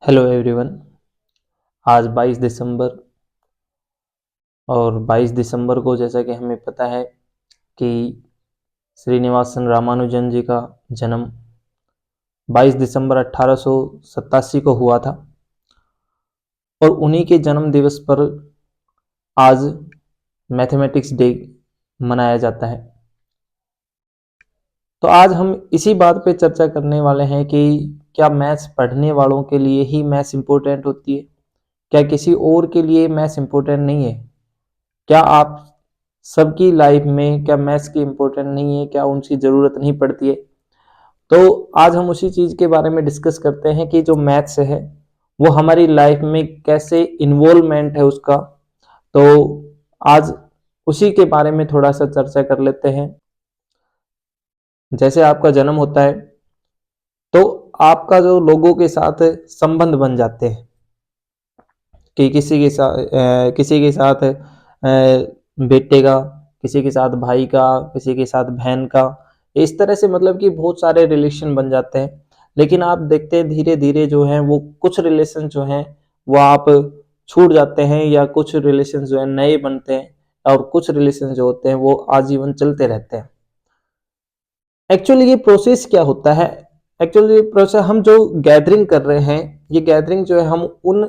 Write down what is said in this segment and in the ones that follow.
Hello everyone. आज 22 दिसंबर और 22 दिसंबर को जैसा कि हमें पता है कि श्रीनिवासन रामानुजन जी का जन्म 22 दिसंबर 1887 को हुआ था और उन्हीं के जन्म दिवस पर आज मैथमेटिक्स डे मनाया जाता है। तो आज हम इसी बात पे चर्चा करने वाले हैं कि क्या मैथ्स पढ़ने वालों के लिए ही मैथ्स इम्पोर्टेंट होती है, क्या किसी और के लिए मैथ्स इम्पोर्टेंट नहीं है, क्या आप सबकी लाइफ में क्या मैथ्स की इम्पोर्टेंट नहीं है, क्या उनकी ज़रूरत नहीं पड़ती है। तो आज हम उसी चीज़ के बारे में डिस्कस करते हैं कि जो मैथ्स है वो हमारी लाइफ में कैसे इन्वॉल्वमेंट है उसका। तो आज उसी के बारे में थोड़ा सा चर्चा कर लेते हैं। जैसे आपका जन्म होता है तो आपका जो लोगों के साथ संबंध बन जाते हैं कि किसी के साथ बेटे का, किसी के साथ भाई का, किसी के साथ बहन का, इस तरह से मतलब कि बहुत सारे रिलेशन बन जाते हैं। लेकिन आप देखते हैं धीरे धीरे जो है वो कुछ रिलेशन जो हैं वो आप छूट जाते हैं या कुछ रिलेशन जो है नए बनते हैं और कुछ रिलेशन जो होते हैं वो आजीवन चलते रहते हैं। एक्चुअली ये प्रोसेस क्या होता है? एक्चुअली प्रोसेस हम जो गैदरिंग कर रहे हैं, ये गैदरिंग जो है हम उन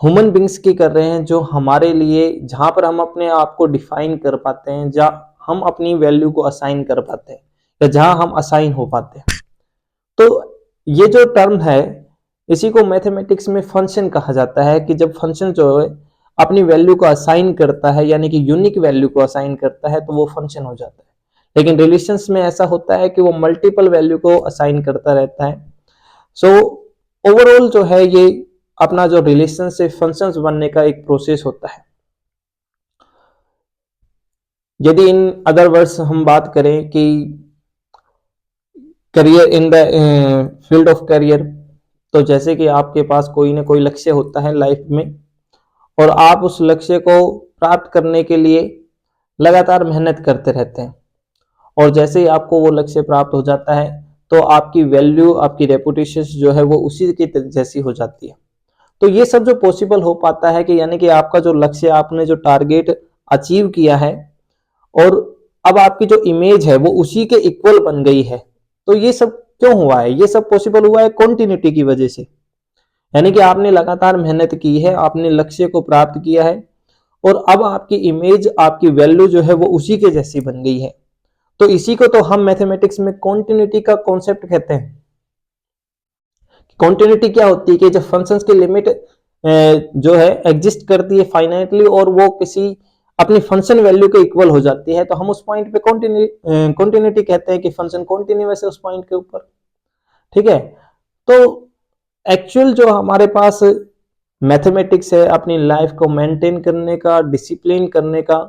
ह्यूमन बींग्स की कर रहे हैं जो हमारे लिए, जहां पर हम अपने आप को डिफाइन कर पाते हैं, जहां हम अपनी वैल्यू को असाइन कर पाते हैं या जहां हम असाइन हो पाते हैं। तो ये जो टर्म है इसी को मैथमेटिक्स में फंक्शन कहा जाता है कि जब फंक्शन जो है अपनी वैल्यू को असाइन करता है यानी कि यूनिक वैल्यू को असाइन करता है तो वो फंक्शन हो जाता है। लेकिन रिलेशंस में ऐसा होता है कि वो मल्टीपल वैल्यू को असाइन करता रहता है। सो ओवरऑल जो है ये अपना जो रिलेशन से फंक्शंस बनने का एक प्रोसेस होता है। यदि इन अदर वर्ड्स हम बात करें कि career in the field of career, तो जैसे कि आपके पास कोई ना कोई लक्ष्य होता है लाइफ में और आप उस लक्ष्य को प्राप्त करने के लिए लगातार मेहनत करते रहते हैं और जैसे ही आपको वो लक्ष्य प्राप्त हो जाता है तो आपकी वैल्यू, आपकी रेपुटेशन जो है वो उसी की जैसी हो जाती है। तो ये सब जो पॉसिबल हो पाता है कि यानी कि आपका जो लक्ष्य, आपने जो टारगेट अचीव किया है और अब आपकी जो इमेज है वो उसी के इक्वल बन गई है। तो ये सब क्यों हुआ है? ये सब पॉसिबल हुआ है कॉन्टिन्यूटी की वजह से। यानी कि आपने लगातार मेहनत की है, आपने लक्ष्य को प्राप्त किया है और अब आपकी इमेज, आपकी वैल्यू जो है वो उसी के जैसी बन गई है। तो इसी को तो हम मैथमेटिक्स में कॉन्टिन्यूटी का कॉन्सेप्ट कहते हैं। कॉन्टिन्यूटी क्या होती है कि जब फंक्शंस की लिमिट जो है एग्जिस्ट करती है फाइनाइटली और वो किसी अपनी फंक्शन वैल्यू के इक्वल हो जाती है तो हम उस पॉइंट पे कॉन्टिन्यूटी कहते हैं कि फंक्शन कॉन्टिन्यूअस है उस पॉइंट के ऊपर। ठीक है। तो एक्चुअल जो हमारे पास मैथमेटिक्स है अपनी लाइफ को मेंटेन करने का, डिसिप्लिन करने का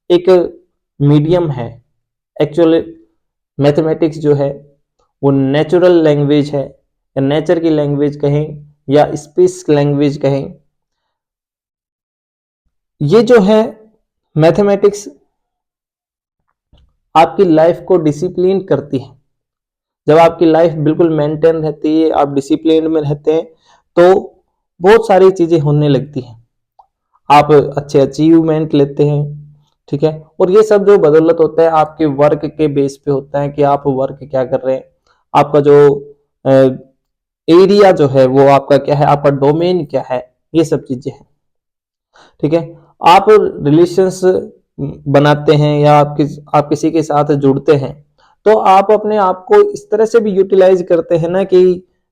एक मीडियम है। एक्चुअल मैथमेटिक्स जो है वो नेचुरल लैंग्वेज है या नेचर की लैंग्वेज कहें या स्पेस लैंग्वेज कहें। ये जो है मैथमेटिक्स आपकी लाइफ को डिसिप्लिन करती है। जब आपकी लाइफ बिल्कुल मेंटेन रहती है, आप डिसिप्लिन में रहते हैं तो बहुत सारी चीजें होने लगती हैं, आप अच्छे अचीवमेंट लेते हैं। ठीक है। और ये सब जो बदौलत होता है आपके वर्क के बेस पे होता है कि आप वर्क क्या कर रहे हैं, आपका जो एरिया जो है वो आपका क्या है, आपका डोमेन क्या है, ये सब चीजें हैं। ठीक है। आप रिलेशंस बनाते हैं या आप किसी के साथ जुड़ते हैं तो आप अपने आप को इस तरह से भी यूटिलाइज करते हैं ना कि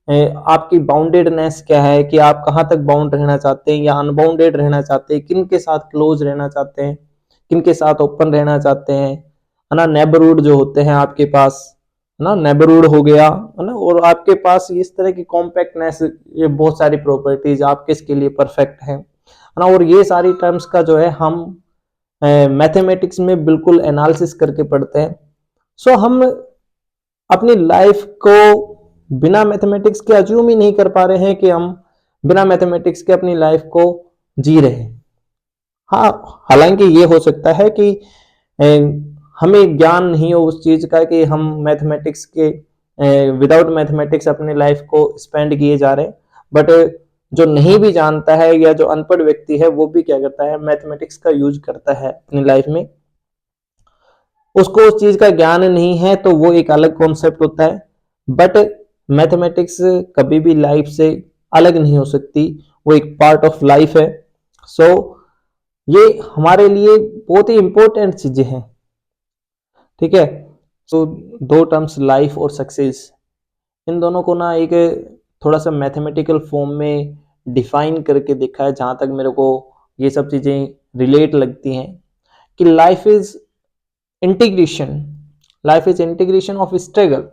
आपकी बाउंडेडनेस क्या है, कि आप कहाँ तक बाउंड रहना चाहते हैं या अनबाउंडेड रहना चाहते हैं, किन के साथ क्लोज रहना चाहते हैं, किन के साथ ओपन रहना चाहते हैं, है ना। नेबरहुड जो होते हैं आपके पास, है ना, नेबरहुड हो गया, है ना। और आपके पास इस तरह की कॉम्पैक्टनेस, ये बहुत सारी प्रॉपर्टीज आप किसके लिए परफेक्ट है ना। और ये सारी टर्म्स का जो है हम मैथमेटिक्स में बिल्कुल एनालिसिस करके पढ़ते हैं। सो हम अपनी लाइफ को बिना मैथमेटिक्स के अज्यूम ही नहीं कर पा रहे हैं कि हम बिना मैथमेटिक्स के अपनी लाइफ को जी रहे हैं। हाँ, हालांकि ये हो सकता है कि हमें ज्ञान नहीं हो उस चीज का कि हम मैथमेटिक्स के विदाउट मैथमेटिक्स अपने लाइफ को स्पेंड किए जा रहे हैं। बट जो नहीं भी जानता है या जो अनपढ़ व्यक्ति है वो भी क्या करता है, मैथमेटिक्स का यूज करता है अपनी लाइफ में। उसको उस चीज का ज्ञान नहीं है तो वो एक अलग कॉन्सेप्ट होता है, बट मैथमेटिक्स कभी भी लाइफ से अलग नहीं हो सकती, वो एक पार्ट ऑफ लाइफ है। सो ये हमारे लिए बहुत ही इंपॉर्टेंट चीजें हैं, ठीक है। सो दो टर्म्स लाइफ और सक्सेस, इन दोनों को ना एक थोड़ा सा मैथमेटिकल फॉर्म में डिफाइन करके देखा है, जहां तक मेरे को ये सब चीजें रिलेट लगती हैं कि life is integration, life is integration of struggle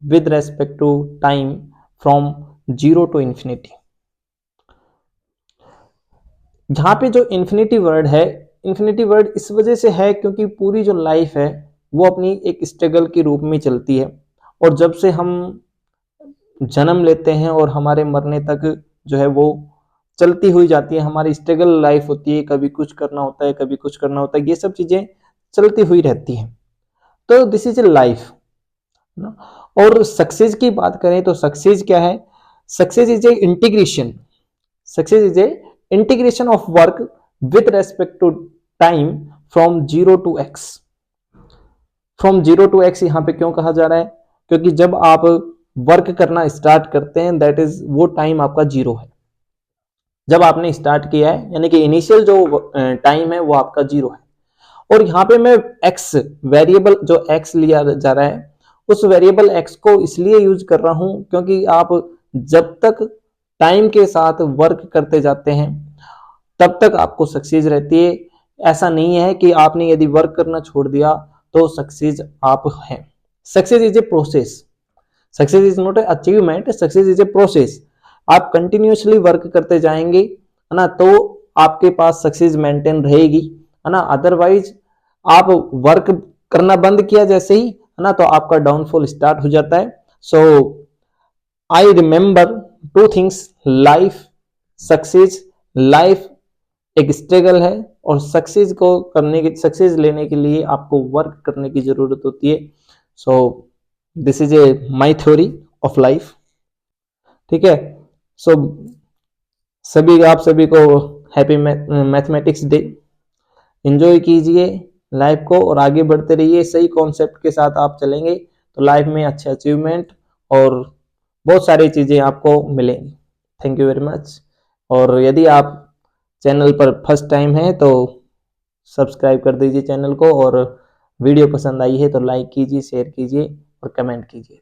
with respect to time from 0 to infinity। जहां पे जो इन्फिनिटी वर्ड है, इन्फिनिटी वर्ड इस वजह से है क्योंकि पूरी जो लाइफ है वो अपनी एक स्ट्रगल के रूप में चलती है, और जब से हम जन्म लेते हैं और हमारे मरने तक जो है वो चलती हुई जाती है, हमारी स्ट्रगल लाइफ होती है, कभी कुछ करना होता है, कभी कुछ करना होता है, ये सब चीजें चलती हुई रहती हैं। तो दिस इज ए लाइफ ना। और सक्सेस की बात करें तो सक्सेस क्या है, success is a integration, success is a integration of work with respect to time from 0 to x। From 0 to x यहां पे क्यों कहा जा रहा है, क्योंकि जब आप वर्क करना स्टार्ट करते हैं दैट इज वो टाइम आपका 0 है, जब आपने स्टार्ट किया है, यानी कि इनिशियल जो टाइम है वो आपका 0 है। और यहाँ पे मैं x वेरिएबल जो x लिया जा रहा है, उस वेरिएबल x को इसलिए यूज कर रहा हूं क्योंकि आप जब तक टाइम के साथ वर्क करते जाते हैं तब तक आपको सक्सेस रहती है। ऐसा नहीं है कि आपने यदि वर्क करना छोड़ दिया तो सक्सेस आप हैं। Success is a process, success is not a achievement, success is a process. आप कंटिन्यूसली वर्क करते जाएंगे है ना, तो आपके पास सक्सेस मेंटेन रहेगी, है ना। अदरवाइज आप वर्क करना बंद किया जैसे ही, है ना, तो आपका डाउनफॉल स्टार्ट हो जाता है। So I remember two things, life, success. Life एक स्ट्रगल है और सक्सेस को करने की, सक्सेस लेने के लिए आपको वर्क करने की जरूरत होती है। So this is a my theory of life, ठीक है। सो आप सभी को हैप्पी मैथमेटिक्स डे। एंजॉय कीजिए लाइफ को और आगे बढ़ते रहिए। सही कॉन्सेप्ट के साथ आप चलेंगे तो लाइफ में अच्छे अचीवमेंट और बहुत सारी चीजें आपको मिलेंगी। Thank you very much. और यदि आप चैनल पर फर्स्ट टाइम है तो सब्सक्राइब कर दीजिए चैनल को, और वीडियो पसंद आई है तो लाइक कीजिए, शेयर कीजिए और कमेंट कीजिए।